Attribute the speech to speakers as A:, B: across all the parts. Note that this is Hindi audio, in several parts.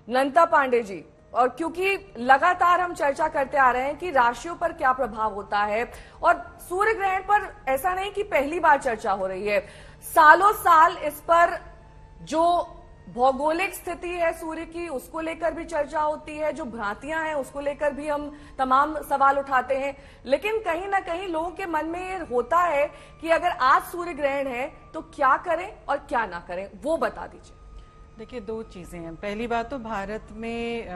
A: नंता पांडे जी, और क्योंकि लगातार हम चर्चा करते आ रहे हैं कि राशियों पर क्या प्रभाव होता है, और सूर्य ग्रहण पर ऐसा नहीं कि पहली बार चर्चा हो रही है, सालों साल इस पर जो भौगोलिक स्थिति है सूर्य की उसको लेकर भी चर्चा होती है, जो भ्रांतियां हैं उसको लेकर भी हम तमाम सवाल उठाते हैं। लेकिन कहीं ना कहीं लोगों के मन में ये होता है कि अगर आज सूर्य ग्रहण है तो क्या करें और क्या ना करें, वो बता दीजिए।
B: देखिए, दो चीजें हैं। पहली बात तो भारत में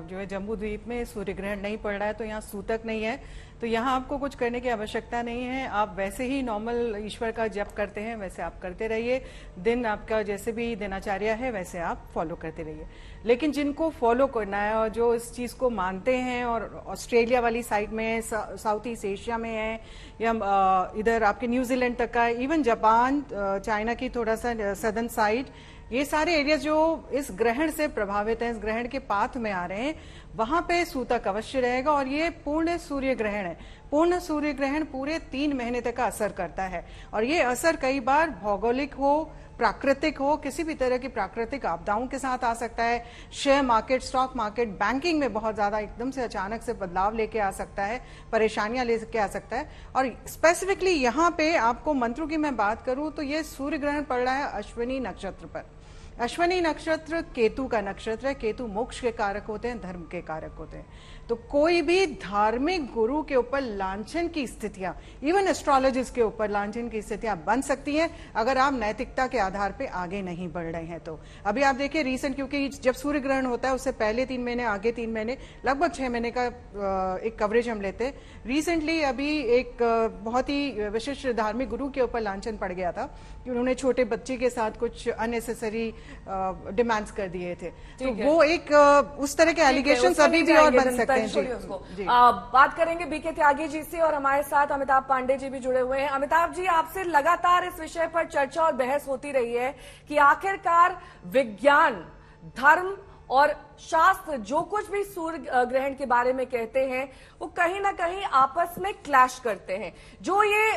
B: जो है जम्बू द्वीप में सूर्य ग्रहण नहीं पड़ रहा है, तो यहाँ सूतक नहीं है, तो यहाँ आपको कुछ करने की आवश्यकता नहीं है। आप वैसे ही नॉर्मल ईश्वर का जप करते हैं वैसे आप करते रहिए, दिन आपका जैसे भी दिनचर्या है वैसे आप फॉलो करते रहिए। लेकिन जिनको फॉलो करना है और जो इस चीज को मानते हैं और ऑस्ट्रेलिया वाली साइड में, साउथ ईस्ट एशिया में है, या इधर आपके न्यूजीलैंड तक का, इवन जापान, चाइना की थोड़ा सा सदर्न साइड, ये सारे एरिया जो इस ग्रहण से प्रभावित हैं, इस ग्रहण के पाथ में आ रहे हैं, वहां पे सूतक अवश्य रहेगा। और ये पूर्ण सूर्य ग्रहण है। पूर्ण सूर्य ग्रहण पूरे 3 महीने तक का असर करता है, और ये असर कई बार भौगोलिक हो, प्राकृतिक हो, किसी भी तरह की प्राकृतिक आपदाओं के साथ आ सकता है। Share market, stock market, banking में बहुत ज्यादा एकदम से अचानक से बदलाव लेके आ सकता है, परेशानियां लेके आ सकता है। और स्पेसिफिकली यहाँ पे आपको मंत्रों की मैं बात करूं तो ये सूर्य ग्रहण पड़ रहा है अश्विनी नक्षत्र पर। अश्विनी नक्षत्र केतु का नक्षत्र है। केतु मोक्ष के कारक होते हैं, धर्म के कारक होते हैं। तो कोई भी धार्मिक गुरु के ऊपर लांछन की स्थितियां, इवन एस्ट्रोलॉजिस्ट के ऊपर लांछन की स्थितियां बन सकती हैं अगर आप नैतिकता के आधार पे आगे नहीं बढ़ रहे हैं। तो अभी आप देखिए रिसेंट, क्योंकि जब सूर्य ग्रहण होता है उससे पहले 3 महीने, आगे 3 महीने, लगभग 6 महीने का एक कवरेज हम लेते हैं। रिसेंटली अभी एक बहुत ही विशिष्ट धार्मिक गुरु के ऊपर लांछन पड़ गया था कि उन्होंने छोटे बच्चे के साथ कुछ अननेसेसरी डिमांड्स कर दिए थे। तो वो एक उस तरह के एलिगेशंस अभी भी और बन सकते हैं।
A: जी। बात करेंगे बीके त्यागी जी से, और हमारे साथ अमिताभ पांडे जी भी जुड़े हुए हैं। अमिताभ जी, आपसे लगातार इस विषय पर चर्चा और बहस होती रही है कि आखिरकार विज्ञान, धर्म और शास्त्र जो कुछ भी सूर्य ग्रहण के बारे में कहते हैं वो कहीं ना कहीं आपस में क्लैश करते हैं। जो ये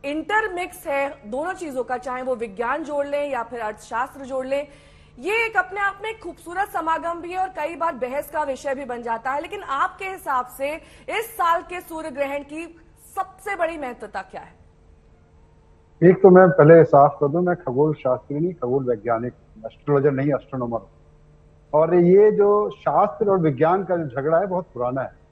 A: इंटरमिक्स है दोनों चीजों का, चाहे वो विज्ञान जोड़ लें या फिर अर्थशास्त्र जोड़ लें, ये एक अपने आप में खूबसूरत समागम भी है और कई बार बहस का विषय भी बन जाता है। लेकिन आपके हिसाब से इस साल के सूर्य ग्रहण की सबसे बड़ी महत्वता क्या है?
C: एक तो मैं पहले साफ कर दूं, मैं खगोल शास्त्री नहीं, खगोल वैज्ञानिक, एस्ट्रोलॉजर नहीं, एस्ट्रोनॉमर। और ये जो शास्त्र और विज्ञान का जो झगड़ा है बहुत पुराना है।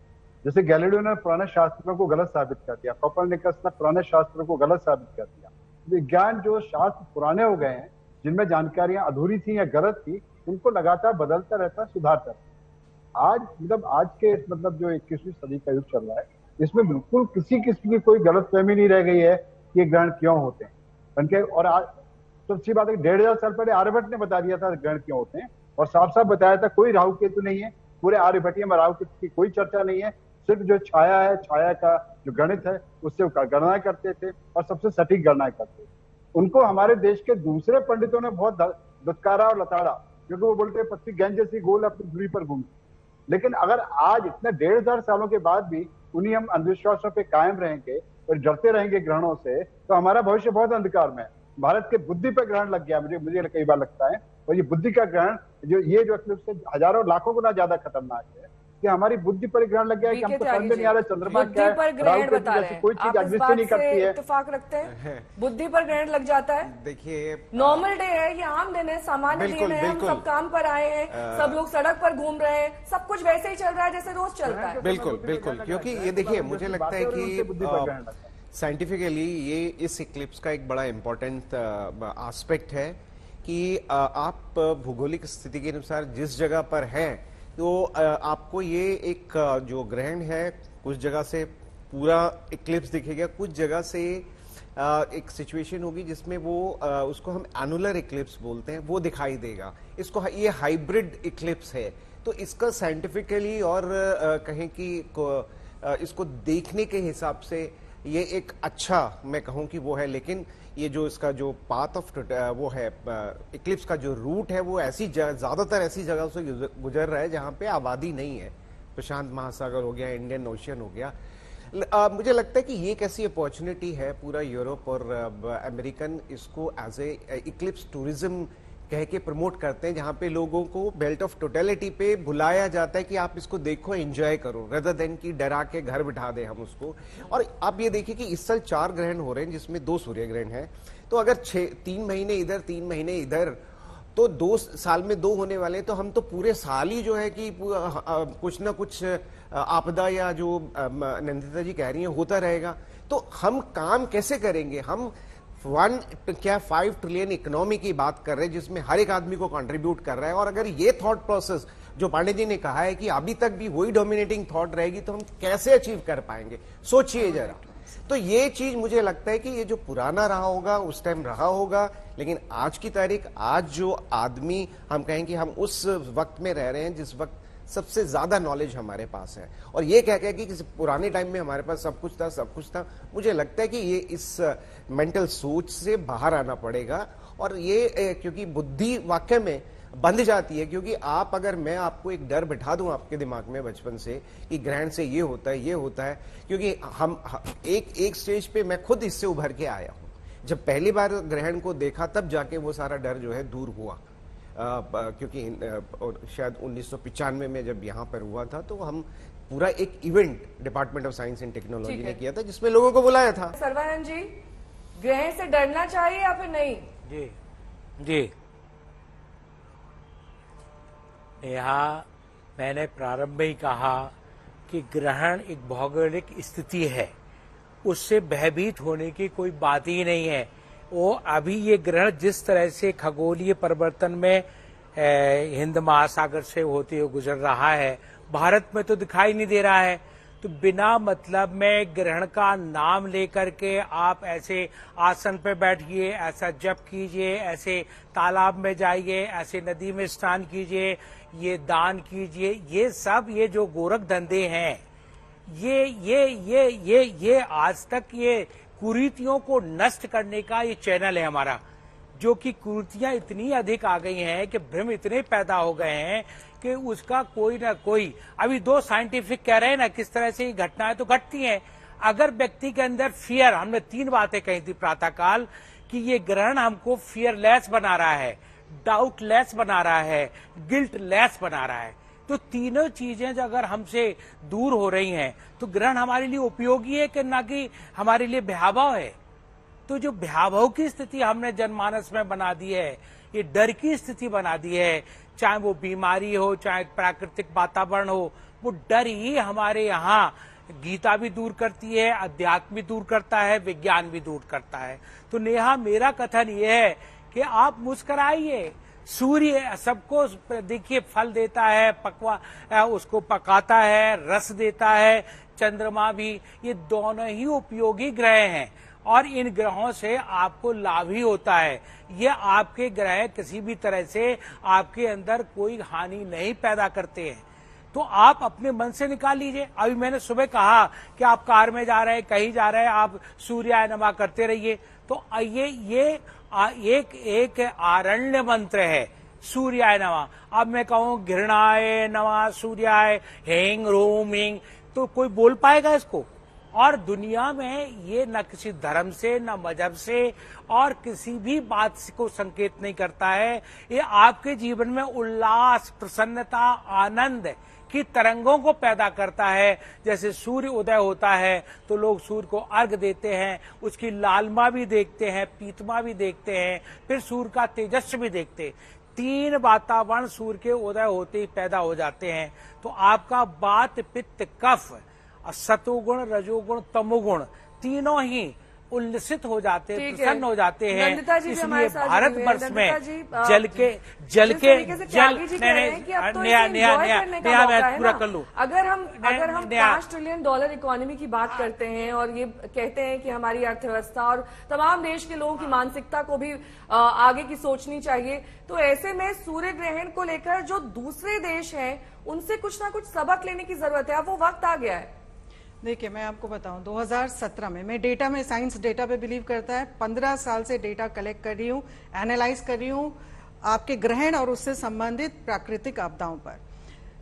C: जैसे गैलीलियो ने पुराने शास्त्रों को गलत साबित कर दिया, कोपरनिकस ने पुराने शास्त्रों को गलत साबित कर दिया। विज्ञान जो शास्त्र पुराने हो गए हैं, जिनमें जानकारियां अधूरी थी या गलत थी, उनको लगातार बदलता रहता, सुधारता रहता। आज आज के जो 21वीं सदी का युग चल रहा है, इसमें बिल्कुल किसी किस्म की कोई गलतफहमी नहीं रह गई है कि ये ग्रहण क्यों होते हैं उनके। और आज तो अच्छी बात है, 1500 साल पहले आर्यभट्ट ने बता दिया था ग्रहण क्यों होते हैं, और साफ साफ बताया था कोई राहु केतु नहीं है। पूरे आर्यभट्टीय में राहु केतु की कोई चर्चा नहीं है, सिर्फ जो छाया है, छाया का जो गणित है उससे गणनाएं करते थे और सबसे सटीक गणनाएं करते थे। उनको हमारे देश के दूसरे पंडितों ने बहुत दुत्कारा और लताड़ा, क्योंकि वो बोलते हैं पत्ती गेंद जैसी गोल अपनी धुरी पर घूमती। लेकिन अगर आज इतने 1500 सालों के बाद भी उन्हीं हम अंधविश्वासों पे कायम रहेंगे और डरते रहेंगे ग्रहणों से, तो हमारा भविष्य बहुत अंधकार में है। भारत के बुद्धि पर ग्रहण लग गया, मुझे कई बार लगता है। और ये बुद्धि का ग्रहण जो एक्लिप्स से हजारों लाखों गुना ज्यादा खतरनाक है कि हमारी बुद्धि पर ग्रहण लग गया है कि हमको समझ में नहीं आ रहा चंद्रमा क्या है, राहु केतु जैसी कोई चीज एग्जिस्ट नहीं करती है।
A: इत्तेफाक रखते हैं, बुद्धि पर ग्रहण लग जाता है।
D: देखिए,
A: नॉर्मल डे है, ये आम दिन है, सामान्य दिन है, हम सब काम पर आए हैं, सब लोग सड़क पर घूम रहे हैं, सब कुछ वैसे ही चल रहा है जैसे रोज चलता है।
D: बिल्कुल बिल्कुल, क्योंकि ये देखिए, मुझे लगता है कि साइंटिफिकली ये इस इक्लिप्स का एक बड़ा इंपॉर्टेंट एस्पेक्ट है कि आप भौगोलिक स्थिति के अनुसार जिस जगह पर हैं, तो आपको ये एक जो ग्रहण है, कुछ जगह से पूरा इक्लिप्स दिखेगा, कुछ जगह से एक सिचुएशन होगी जिसमें वो उसको हम एनुलर इक्लिप्स बोलते हैं, वो दिखाई देगा। इसको ये हाइब्रिड इक्लिप्स है। तो इसका साइंटिफिकली और कहें कि इसको देखने के हिसाब से ये एक अच्छा, मैं कहूं कि वो है। लेकिन ये जो इसका जो पाथ ऑफ वो है इक्लिप्स का जो रूट है, वो ऐसी ज्यादातर ऐसी जगह से गुजर रहा है जहां पे आबादी नहीं है। प्रशांत महासागर हो गया, इंडियन ओशियन हो गया। मुझे लगता है कि ये एक ऐसी अपॉर्चुनिटी है, पूरा यूरोप और अमेरिकन इसको एज ए इक्लिप्स टूरिज्म कह के प्रमोट करते हैं, जहां पे लोगों को बेल्ट ऑफ टोटलिटी पे बुलाया जाता है कि आप इसको देखो, एंजॉय करो, रेदर देन कि डरा के घर बिठा दे हम उसको। और आप ये देखिए कि इस साल 4 ग्रहण हो रहे हैं जिसमें 2 सूर्य ग्रहण है, तो अगर 3 महीने इधर 3 महीने इधर, तो 2 साल में 2 होने वाले, तो हम तो पूरे साल ही जो है कि कुछ ना कुछ आपदा या जो नंदिता जी कह रही है होता रहेगा। तो हम काम कैसे करेंगे? हम 5 ट्रिलियन इकोनॉमी की बात कर रहे हैं जिसमें हर एक आदमी को कंट्रीब्यूट कर रहा है, और अगर ये थॉट प्रोसेस जो पांडे जी ने कहा है कि अभी तक भी वही डोमिनेटिंग थॉट रहेगी, तो हम कैसे अचीव कर पाएंगे? सोचिए जरा। तो ये चीज मुझे लगता है कि ये जो पुराना रहा होगा उस टाइम रहा होगा, लेकिन आज की तारीख, आज जो आदमी, हम कहें कि हम उस वक्त में रह रहे हैं जिस वक्त सबसे ज्यादा नॉलेज हमारे पास है, और ये कह के कि किसी पुराने टाइम में हमारे पास सब कुछ था, मुझे लगता है कि ये इस मेंटल सोच से बाहर आना पड़ेगा। और ये क्योंकि बुद्धि वाकई में बंध जाती है, क्योंकि आप, अगर मैं आपको एक डर बिठा दूं आपके दिमाग में बचपन से कि ग्रहण से ये होता है, ये होता है, क्योंकि हम एक स्टेज पे मैं खुद इससे उभर के आया हूं। जब पहली बार ग्रहण को देखा तब जाके वो सारा डर जो है दूर हुआ, क्योंकि शायद 1995 में जब यहाँ पर हुआ था, तो हम पूरा एक event department of science and technology ने किया था जिसमें लोगों को बुलाया था।
A: सर्वानंद जी, ग्रहण से डरना चाहिए या फिर नहीं?
E: जी जी, यहाँ मैंने प्रारंभ में ही कहा कि ग्रहण एक भौगोलिक स्थिति है, उससे भयभीत होने की कोई बात ही नहीं है। वो अभी ये ग्रहण जिस तरह से खगोलीय परिवर्तन में हिंद महासागर से होते हुए गुजर रहा है, भारत में तो दिखाई नहीं दे रहा है। तो बिना मतलब में ग्रहण का नाम लेकर के आप ऐसे आसन पे बैठिए, ऐसा जप कीजिए, ऐसे तालाब में जाइए, ऐसे नदी में स्नान कीजिए, ये दान कीजिए, ये सब ये जो गोरख धंधे हैं, ये आज तक ये कुरीतियों को नष्ट करने का ये चैनल है हमारा, जो कि कुरीतियां इतनी अधिक आ गई हैं कि भ्रम इतने पैदा हो गए हैं कि उसका कोई ना कोई, अभी 2 साइंटिफिक कह रहे हैं ना किस तरह से ये घटनाएं तो घटती हैं। अगर व्यक्ति के अंदर फियर, हमने 3 बातें कही थी प्रातःकाल कि ये ग्रहण हमको फियरलेस बना रहा है, डाउटलेस बना रहा है, गिल्टलेस बना रहा है। तो तीनों चीजें जो अगर हमसे दूर हो रही हैं, तो ग्रहण हमारे लिए उपयोगी है कि ना कि हमारे लिए भयावह है। तो जो भयावह की स्थिति हमने जनमानस में बना दी है, ये डर की स्थिति बना दी है, चाहे वो बीमारी हो, चाहे प्राकृतिक वातावरण हो, वो डर ही हमारे यहाँ गीता भी दूर करती है, अध्यात्म भी दूर करता है, विज्ञान भी दूर करता है। तो नेहा, मेरा कथन ये है कि आप मुस्कुराइए। सूर्य सबको देखिए फल देता है, उसको पकाता है, रस देता है, चंद्रमा भी, ये दोनों ही उपयोगी ग्रह हैं और इन ग्रहों से आपको लाभ ही होता है। ये आपके ग्रह किसी भी तरह से आपके अंदर कोई हानि नहीं पैदा करते हैं। तो आप अपने मन से निकाल लीजिए। अभी मैंने सुबह कहा कि आप कार में जा रहे हैं, कहीं जा रहे हैं, आप सूर्याय नमः करते रहिए। तो ये एक आरण्य मंत्र है, सूर्याय नमः। अब मैं कहूं घृणाय नमः सूर्याय हेंग रोम हिंग, तो कोई बोल पाएगा इसको? और दुनिया में ये न किसी धर्म से, न मजहब से और किसी भी बात को संकेत नहीं करता है। ये आपके जीवन में उल्लास, प्रसन्नता, आनंद की तरंगों को पैदा करता है। जैसे सूर्य उदय होता है तो लोग सूर्य को अर्घ देते हैं, उसकी लालमा भी देखते हैं, पीतमा भी देखते हैं, फिर सूर्य का तेजस्वी भी देखते हैं। 3 वातावरण सूर्य के उदय होते ही पैदा हो जाते हैं। तो आपका वात, पित्त, कफ, सतोगुण, रजोगुण, तमोगुण तीनों ही उल्लसित हो जाते हैं, प्रसन्न हो जाते हैं। इसलिए भारतवर्ष में जल मैं पूरा कर लूं।
A: अगर हम $5 ट्रिलियन इकोनॉमी की बात करते हैं और ये कहते हैं कि हमारी अर्थव्यवस्था और तमाम देश के लोगों की मानसिकता को भी आगे की सोचनी चाहिए, तो ऐसे में सूर्य ग्रहण को लेकर जो दूसरे देश हैं उनसे कुछ ना कुछ सबक लेने की जरूरत है। अब वो वक्त आ गया है।
B: देखिए, मैं आपको बताऊं, 2017 में मैं डेटा में, साइंस डेटा पे बिलीव करता है, 15 साल से डेटा कलेक्ट कर रही हूँ, एनालाइज कर रही हूँ आपके ग्रहण और उससे संबंधित प्राकृतिक आपदाओं पर।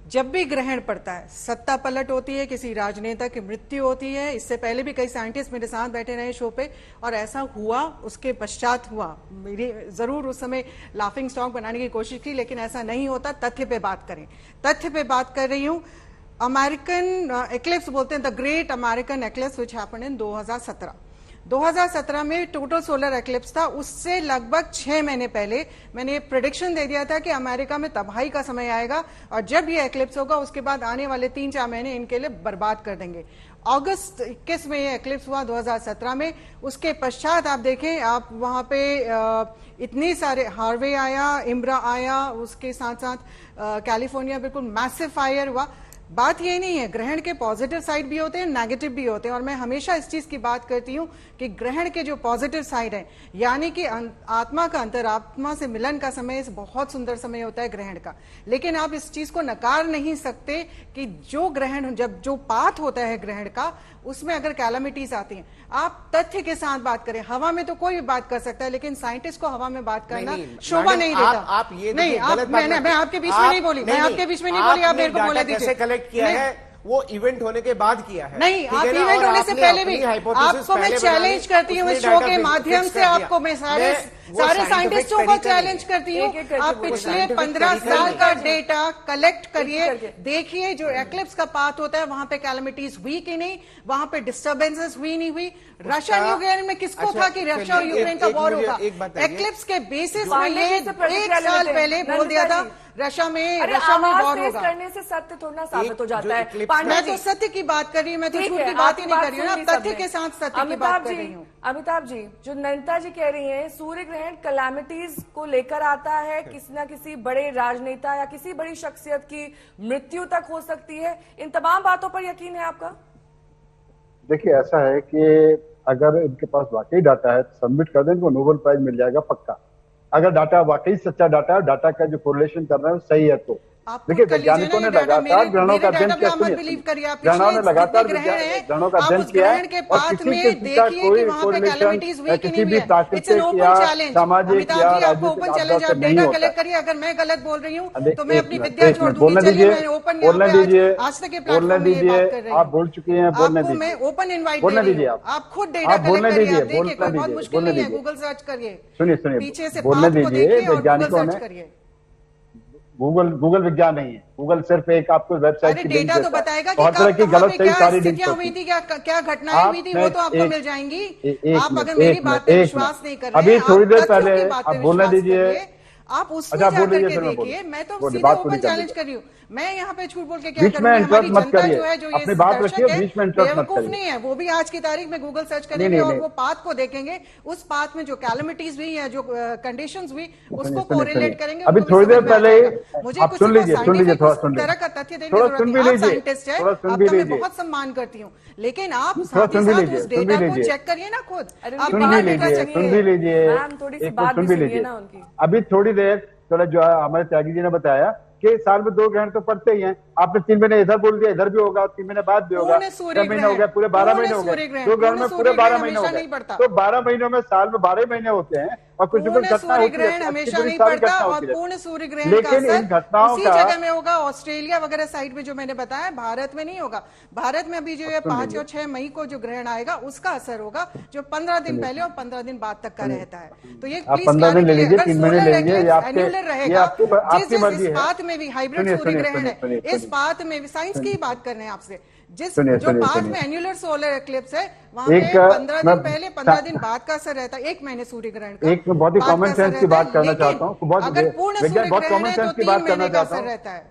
B: जब भी ग्रहण पड़ता है सत्ता पलट होती है, किसी राजनेता की मृत्यु होती है। इससे पहले भी कई साइंटिस्ट मेरे साथ बैठे रहे शो पे और ऐसा हुआ, उसके पश्चात हुआ। मेरी जरूर उस समय लाफिंग स्टॉक बनाने की कोशिश की, लेकिन ऐसा नहीं होता। तथ्य पे बात करें, तथ्य पे बात कर रही हूं। अमेरिकन एक्लिप्स बोलते हैं, the great American eclipse which happened in 2017 में टोटल सोलर एक्लिप्स था। उससे लगभग 6 महीने पहले मैंने प्रेडिक्शन दे दिया था कि अमेरिका में तबाही का समय आएगा और जब ये एक्लिप्स होगा उसके बाद आने वाले 3-4 महीने इनके लिए बर्बाद कर देंगे। अगस्त 21 में ये एक्लिप्स हुआ 2017 में। उसके पश्चात आप देखें, आप वहां पे इतनी सारे हार्वे आया, इम्ब्रा आया, उसके साथ साथ कैलिफोर्निया बिल्कुल मैसिव फायर हुआ। बात ये नहीं है, ग्रहण के पॉजिटिव साइड भी होते हैं, नेगेटिव भी होते हैं, और मैं हमेशा इस चीज की बात करती हूं कि ग्रहण के जो पॉजिटिव साइड है, यानी कि आत्मा का अंतरात्मा से मिलन का समय बहुत सुंदर समय होता है ग्रहण का। लेकिन आप इस चीज को नकार नहीं सकते कि जो ग्रहण, जब जो पाथ होता है ग्रहण का, उसमें अगर कैलामिटीज आती हैं, आप तथ्य के साथ बात करें। हवा में तो कोई भी बात कर सकता है, लेकिन साइंटिस्ट को हवा में बात करना शोभा नहीं देता।
D: आप ये
B: नहीं, मैं आपके बीच में नहीं बोली, मैं आपके बीच में नहीं बोली, आप मेरे को बोले दीजिए।
D: कलेक्ट किया है वो इवेंट होने के बाद किया है।
B: नहीं, आप इवेंट होने से पहले भी, आपको मैं चैलेंज करती हूँ इस शो के माध्यम से, आपको मैं सारे साइंटिस्टों को चैलेंज करती हूँ। आप पिछले 15 साल का डेटा कलेक्ट करिए, देखिए जो एक्लिप्स का पाथ होता है वहां पे कैलामिटीज हुई कि नहीं, वहां पे डिस्टर्बेंसेस हुई नहीं हुई। रशिया यूक्रेन में किसको था कि रशिया और यूक्रेन का वॉर होगा? एक्लिप्स के बेसिस में ये 1 साल पहले बोल दिया था रशिया में वॉर होगा।
A: करने से सत्य थोड़ा साबित हो जाता है।
B: मैं तो सत्य की बात कर रही हूँ, मैं तो झूठ की बात ही नहीं कर रही हूँ, तथ्य के साथ सत्य की बात कर रही हूँ।
A: अमिताभ जी, जो नयनता जी कह रही हैं, सूर्य ग्रहण कैलामिटीज को लेकर आता है, किसी न किसी बड़े राजनेता या किसी बड़ी शख्सियत की मृत्यु तक हो सकती है, इन तमाम बातों पर यकीन है आपका?
C: देखिए, ऐसा है कि अगर इनके पास वाकई डाटा है तो सबमिट कर दें, इनको नोबेल प्राइज मिल जाएगा पक्का। अगर डाटा वाकई सच्चा डाटा है, डाटा का जो कोरिलेशन कर रहे हैं सही है तो। देखिए, वैज्ञानिकों ने लगातार ग्रहणों का अध्ययन किया, ग्रहणों ने लगातार ग्रहणों का अध्ययन किया है और किसी किस्म का कोई कोरिलेशन किसी भी प्राकृतिक या सामाजिक या राजनीतिक आपदा से नहीं होता।
B: अगर मैं गलत बोल रही हूँ तो मैं अपनी विद्या छोड़ दूंगी।
C: बोलने दीजिए,
B: बोलने दीजिए,
C: बोलने दीजिए, आप बोल चुकी हैं, बोलने दीजिए।
B: मैं ओपन इनवाइट
C: बोलने दीजिए,
B: आप खुद डेटा
C: बोलने दीजिए,
B: बहुत मुश्किल नहीं है, गूगल सर्च करिए।
C: सुनिए,
B: पीछे से
C: बोलने दीजिए। वैज्ञानिकों ने
B: करिए,
C: गूगल विज्ञान नहीं है, गूगल सिर्फ एक आपको वेबसाइट की
B: डेटा तो बताएगा
C: बहुत तरह की गलत सही सारी लिंक
B: हुई थी, क्या घटनाएं हुई थी, वो तो आपको मिल जाएंगी। आप अगर मेरी बात पे विश्वास नहीं कर रहे,
C: अभी थोड़ी देर पहले आप बोलने दीजिए,
B: आप उसमें जाकर के देखिए। मैं तो सीधे ओपन चैलेंज कर रही हूँ, मैं यहाँ पे झूठ बोल के क्या करूँगी? हमारी जनता जो है, जो ये दर्शक है, बेवकूफ नहीं है, वो भी आज की तारीख में गूगल सर्च करेंगे और वो पाथ को देखेंगे। उस पाथ में जो कैलामिटीज हुई या जो कंडीशंस हुई उसको कोरिलेट करेंगे।
C: अभी थोड़ी देर पहले
B: मुझे कुछ तरह का तथ्य देने की जरूरत है। आप साइंटिस्ट है, आपका मैं बहुत सम्मान करती हूँ, लेकिन आप साथ ही साथ उस डेटा को चेक करिए ना खुद।
C: सुन भी लीजिए, अभी थोड़ी देर जो हमारे त्यागी जी ने बताया कि साल में 2 ग्रहण तो पड़ते ही हैं। आपने 3 महीने इधर बोल दिया, इधर भी होगा, 3 महीने बाद भी होगा, 6 महीने हो गया, पूरे 12 महीने हो गए। 2 ग्रहण में पूरे 12 महीने हो गए, तो 12 महीनों में साल में 12 महीने होते हैं और कुछ भी घटना होती है,
B: हमेशा नहीं पड़ता। और पूर्ण सूर्य ग्रहण
C: लेकिन इन घटनाओं
B: उसी जगह में होगा, ऑस्ट्रेलिया वगैरह साइड में जो मैंने बताया, भारत में नहीं होगा। भारत में अभी जो 5 और 6 मई को जो ग्रहण आएगा उसका असर होगा, जो 15 दिन पहले और 15 दिन बाद तक का रहता है। तो ये
C: 15 दिन ले लीजिए, 3 महीने ले लीजिए,
B: एन्युलर रहेगा।
C: आपकी मर्जी है।
B: इस बात में भी हाइब्रिड सूर्य ग्रहण है, इस बात में भी साइंस की बात कर रहे हैं आपसे। जो पाथ में एन्युलर सोलर एक्लिप्स है, वहां पे 15 दिन पहले 15 दिन बाद का असर रहता है, 1 महीने सूर्य ग्रहण का।
C: एक बहुत ही कॉमन सेंस की बात करना चाहता हूँ,
B: अगर पूर्ण सूर्य ग्रहण है तो 3 महीने का असर रहता है।